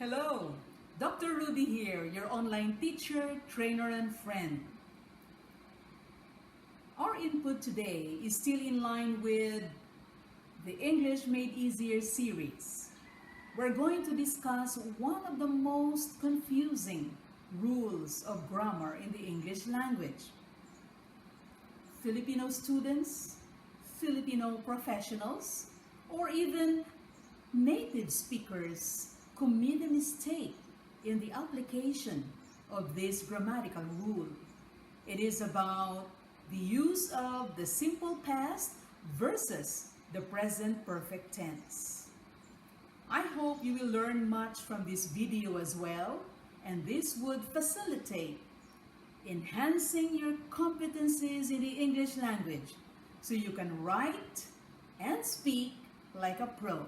Hello, Dr. Rudie here, your online teacher, trainer, and friend. Our input today is still in line with the English Made Easier series. We're going to discuss one of the most confusing rules of grammar in the English language. Filipino students, Filipino professionals, or even native speakers commit a mistake in the application of this grammatical rule. It is about the use of the simple past versus the present perfect tense. I hope you will learn much from this video as well, and this would facilitate enhancing your competencies in the English language so you can write and speak like a pro.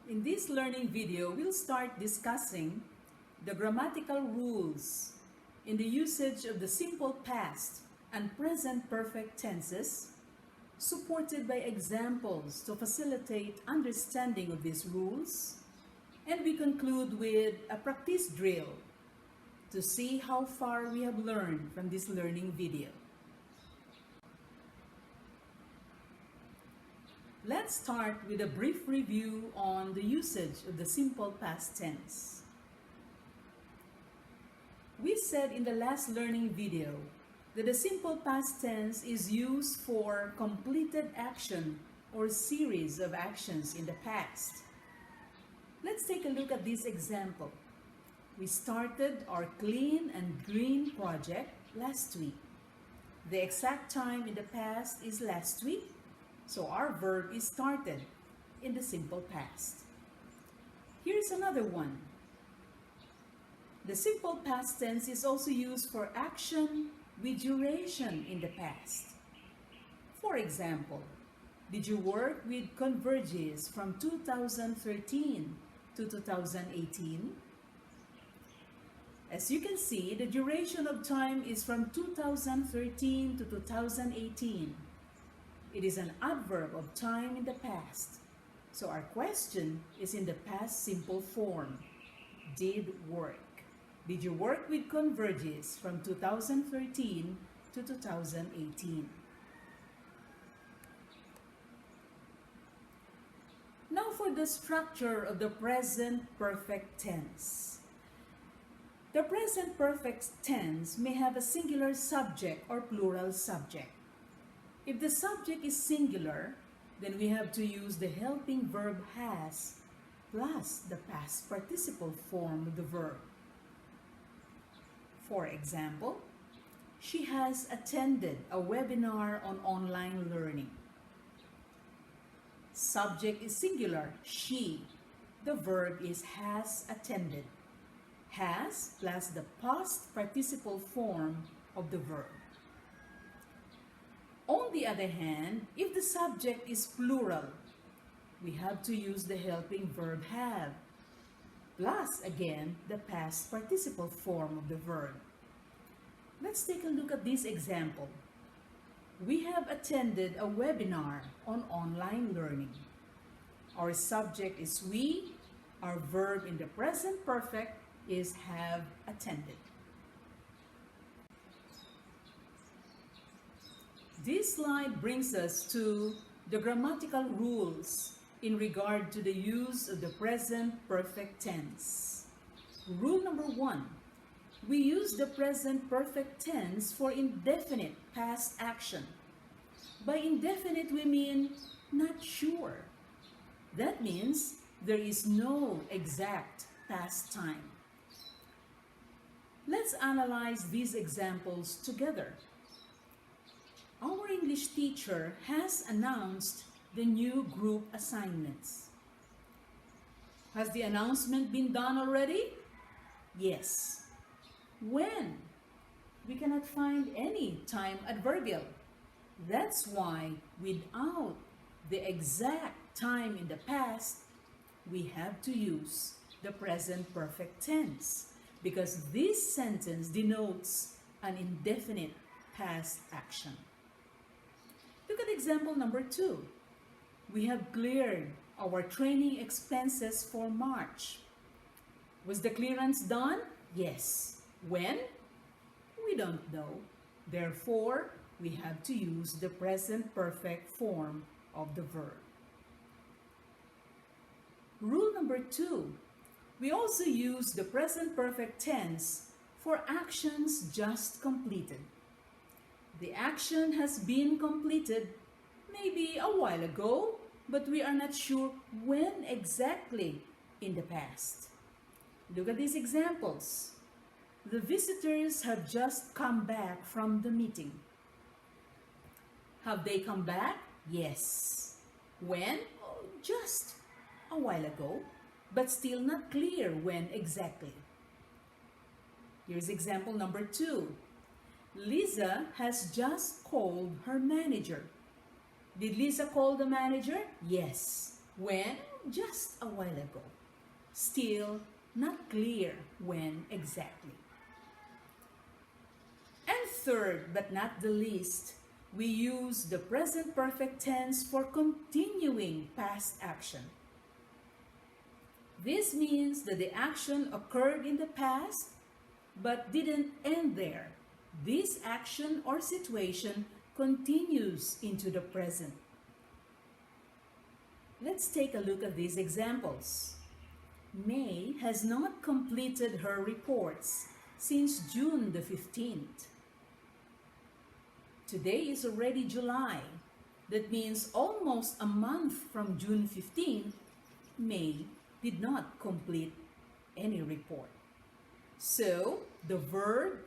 In this learning video, we'll start discussing the grammatical rules in the usage of the simple past and present perfect tenses, supported by examples to facilitate understanding of these rules, and we conclude with a practice drill to see how far we have learned from this learning video. Let's start with a brief review on the usage of the simple past tense. We said in the last learning video that the simple past tense is used for completed action or series of actions in the past. Let's take a look at this example. We started our clean and green project last week. The exact time in the past is last week, so our verb is started in the simple past. Here's another one. The simple past tense is also used for action with duration in the past. For example, did you work with Converges from 2013 to 2018? As you can see, the duration of time is from 2013 to 2018. It is an adverb of time in the past. So our question is in the past simple form. Did work. Did you work with Converges from 2013 to 2018? Now for the structure of the present perfect tense. The present perfect tense may have a singular subject or plural subject. If the subject is singular, then we have to use the helping verb has plus the past participle form of the verb. For example, she has attended a webinar on online learning. Subject is singular, she. The verb is has attended. Has plus the past participle form of the verb. On the other hand, if the subject is plural, we have to use the helping verb have, plus again the past participle form of the verb. Let's take a look at this example. We have attended a webinar on online learning. Our subject is we, our verb in the present perfect is have attended. This slide brings us to the grammatical rules in regard to the use of the present perfect tense. Rule number 1. We use the present perfect tense for indefinite past action. By indefinite, we mean not sure. That means there is no exact past time. Let's analyze these examples together. Our English teacher has announced the new group assignments. Has the announcement been done already? Yes. When? We cannot find any time adverbial. That's why without the exact time in the past, we have to use the present perfect tense because this sentence denotes an indefinite past action. Look at example number 2. We have cleared our training expenses for March. Was the clearance done? Yes. When? We don't know. Therefore, we have to use the present perfect form of the verb. Rule number 2. We also use the present perfect tense for actions just completed. The action has been completed maybe a while ago, but we are not sure when exactly in the past. Look at these examples. The visitors have just come back from the meeting. Have they come back? Yes. When? Oh, just a while ago, but still not clear when exactly. Here's example number 2. Lisa has just called her manager. Did Lisa call the manager? Yes. When? Just a while ago. Still not clear when exactly. And third, but not the least, we use the present perfect tense for continuing past action. This means that the action occurred in the past but didn't end there. This action or situation continues into the present. Let's take a look at these examples. May has not completed her reports since June the 15th. Today is already July. That means almost a month from June 15th, May did not complete any report. So, the verb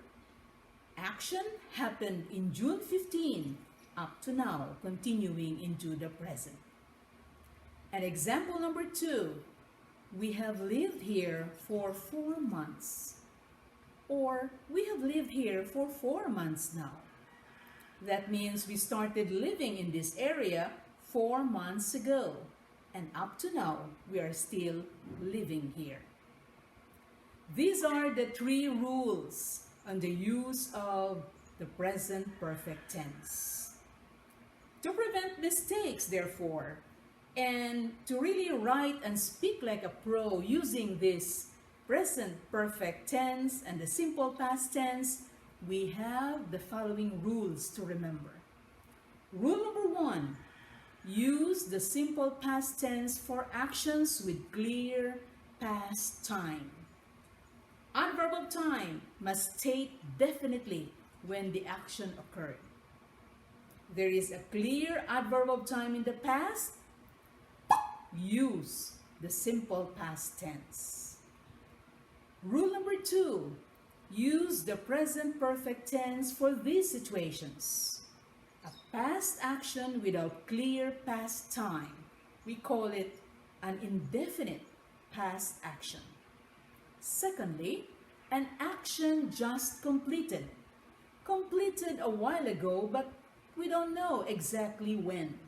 action happened in June 15 up to now, continuing into the present. And example number 2, we have lived here for 4 months. Or, we have lived here for 4 months now. That means we started living in this area 4 months ago. And up to now, we are still living here. These are the 3 rules on the use of the present perfect tense. To prevent mistakes, therefore, and to really write and speak like a pro using this present perfect tense and the simple past tense, we have the following rules to remember. Rule number 1, use the simple past tense for actions with clear past time. Adverb of time must state definitely when the action occurred. There is a clear adverb of time in the past. Use the simple past tense. Rule number 2, use the present perfect tense for these situations. A past action without clear past time. We call it an indefinite past action. Secondly, an action just completed. Completed a while ago, but we don't know exactly when.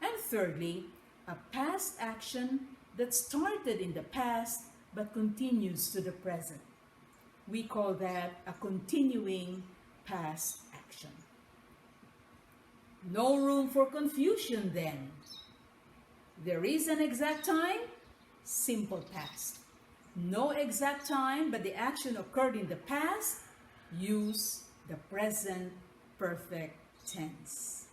And thirdly, a past action that started in the past but continues to the present. We call that a continuing past action. No room for confusion then. There is an exact time, simple past. No exact time, but the action occurred in the past, use the present perfect tense.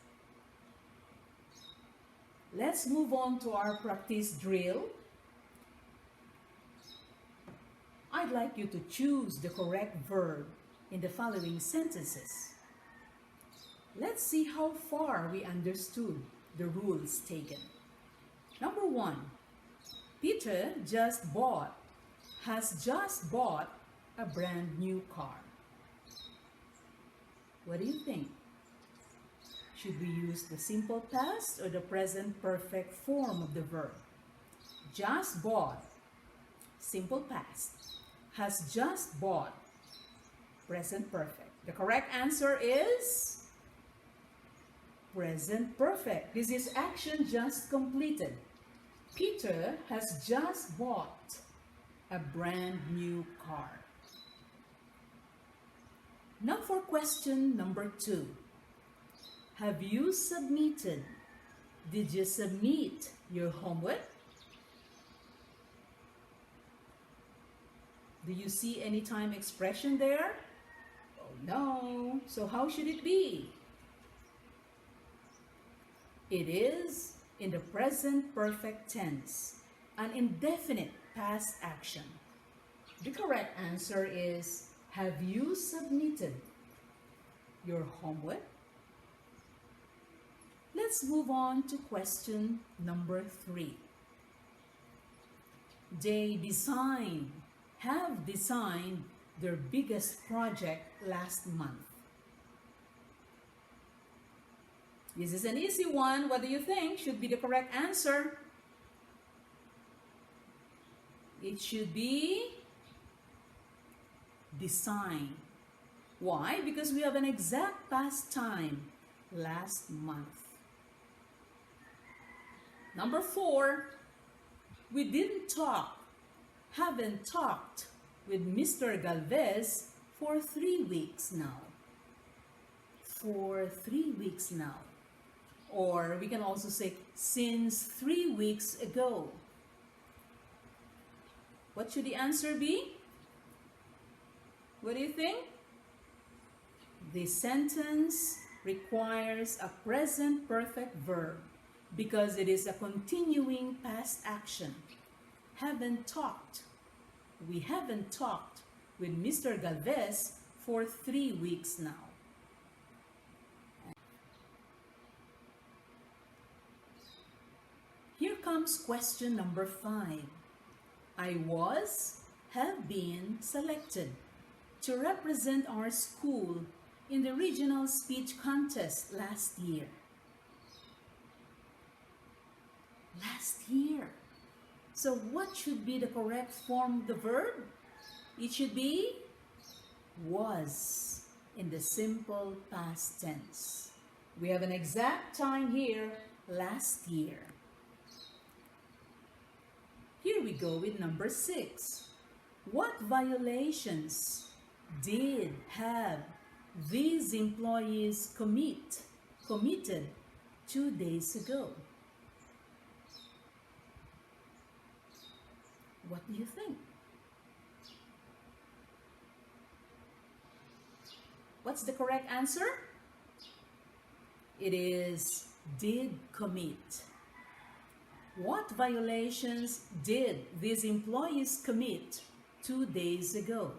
Let's move on to our practice drill. I'd like you to choose the correct verb in the following sentences. Let's see how far we understood the rules taken. Number 1, Peter has just bought a brand new car. What do you think? Should we use the simple past or the present perfect form of the verb? Just bought, simple past. Has just bought, present perfect. The correct answer is Present perfect. This is action just completed. Peter has just bought a brand new car. Now for question number 2. Have you submitted? Did you submit your homework? Do you see any time expression there? Oh no. So how should it be? It is in the present perfect tense, an indefinite past action. The correct answer is, have you submitted your homework? Let's move on to question number 3. They have designed their biggest project last month. This is an easy one. What do you think should be the correct answer? It should be design. Why? Because we have an exact past time, last month. Number 4, we haven't talked with Mr. Galvez for 3 weeks now. For 3 weeks now. Or we can also say, since 3 weeks ago. What should the answer be? What do you think? The sentence requires a present perfect verb because it is a continuing past action. Haven't talked. We haven't talked with Mr. Galvez for 3 weeks now. Here comes question number 5. I have been selected to represent our school in the regional speech contest last year. Last year. So what should be the correct form of the verb? It should be was in the simple past tense. We have an exact time here, last year. Here we go with number 6. What violations did have these employees committed 2 days ago? What do you think? What's the correct answer? It is did commit. What violations did these employees commit 2 days ago?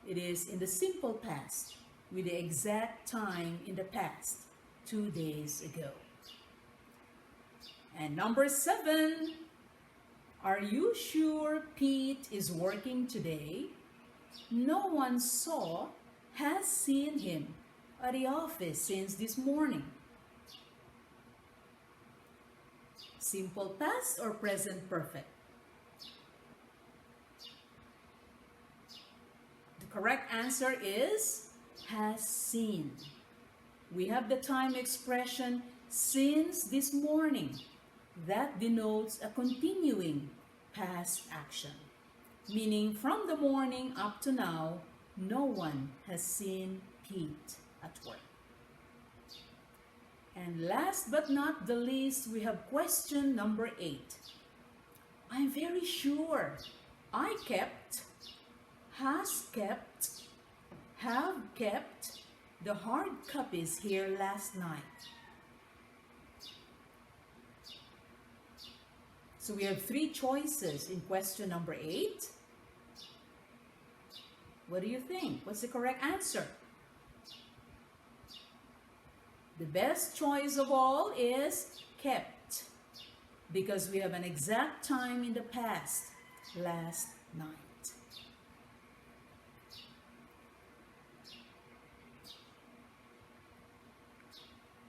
It is in the simple past with the exact time in the past, 2 days ago. And number 7, are you sure Pete is working today? No one has seen him at the office since this morning. Simple past or present perfect? The correct answer is has seen. We have the time expression since this morning. That denotes a continuing past action, meaning from the morning up to now, no one has seen Pete at work. And last but not the least, we have question number 8. I'm very sure I kept, has kept, have kept the hard copies here last night. So we have 3 choices in question number 8. What do you think? What's the correct answer? The best choice of all is kept, because we have an exact time in the past, last night.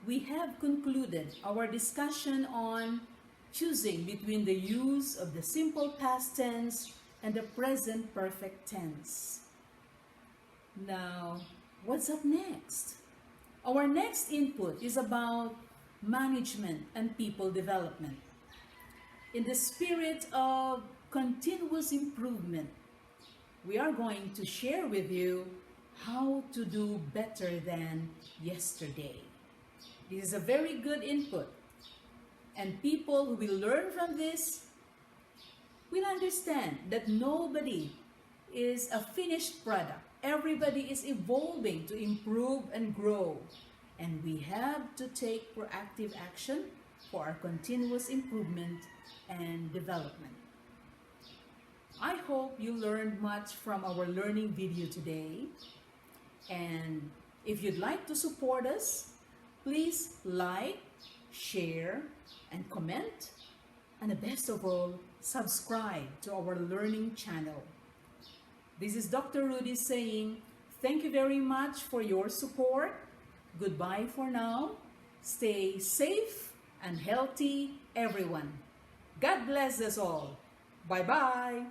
We have concluded our discussion on choosing between the use of the simple past tense and the present perfect tense. Now, what's up next? Our next input is about management and people development. In the spirit of continuous improvement, we are going to share with you how to do better than yesterday. This is a very good input, and people who will learn from this will understand that nobody is a finished product. Everybody is evolving to improve and grow, and we have to take proactive action for our continuous improvement and development. I hope you learned much from our learning video today. And if you'd like to support us, please like, share, and comment. And the best of all, subscribe to our learning channel. This is Dr. Rudie saying thank you very much for your support. Goodbye for now. Stay safe and healthy, everyone. God bless us all. Bye-bye.